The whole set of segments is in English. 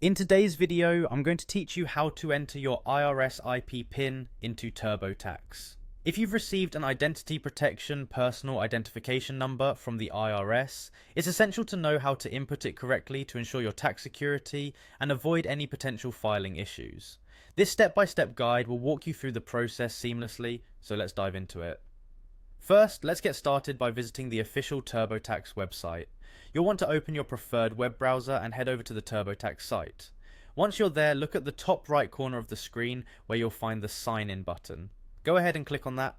In today's video, I'm going to teach you how to enter your IRS IP PIN into TurboTax. If you've received an identity protection personal identification number from the IRS, it's essential to know how to input it correctly to ensure your tax security and avoid any potential filing issues. This step-by-step guide will walk you through the process seamlessly, so let's dive into it. First, let's get started by visiting the official TurboTax website. You'll want to open your preferred web browser and head over to the TurboTax site. Once you're there, look at the top right corner of the screen where you'll find the Sign In button. Go ahead and click on that.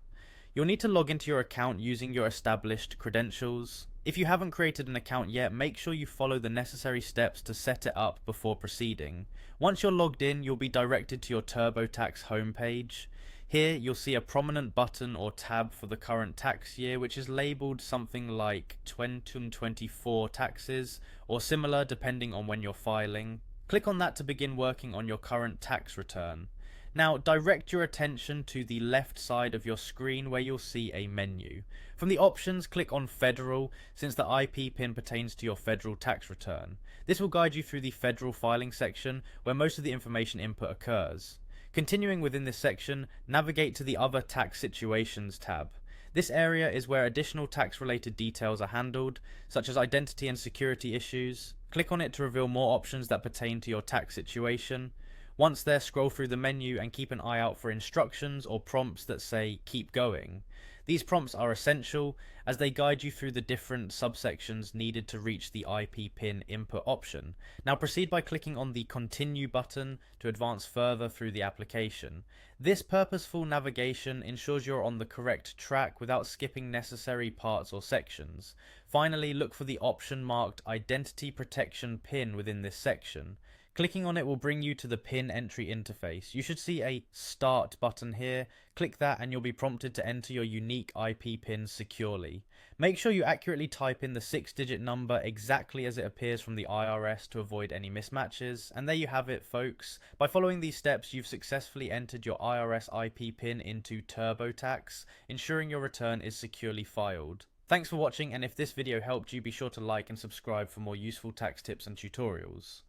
You'll need to log into your account using your established credentials. If you haven't created an account yet, make sure you follow the necessary steps to set it up before proceeding. Once you're logged in, you'll be directed to your TurboTax homepage. Here, you'll see a prominent button or tab for the current tax year, which is labeled something like 2024 taxes, or similar depending on when you're filing. Click on that to begin working on your current tax return. Now, direct your attention to the left side of your screen where you'll see a menu. From the options, click on Federal, since the IP PIN pertains to your federal tax return. This will guide you through the federal filing section, where most of the information input occurs. Continuing within this section, navigate to the Other Tax Situations tab. This area is where additional tax-related details are handled, such as identity and security issues. Click on it to reveal more options that pertain to your tax situation. Once there, scroll through the menu and keep an eye out for instructions or prompts that say, "Keep going." These prompts are essential as they guide you through the different subsections needed to reach the IP PIN input option. Now proceed by clicking on the Continue button to advance further through the application. This purposeful navigation ensures you're on the correct track without skipping necessary parts or sections. Finally, look for the option marked Identity Protection PIN within this section. Clicking on it will bring you to the PIN entry interface. You should see a Start button here. Click that and you'll be prompted to enter your unique IP PIN securely. Make sure you accurately type in the 6-digit number exactly as it appears from the IRS to avoid any mismatches. And there you have it, folks. By following these steps, you've successfully entered your IRS IP PIN into TurboTax, ensuring your return is securely filed. Thanks for watching, and if this video helped you, be sure to like and subscribe for more useful tax tips and tutorials.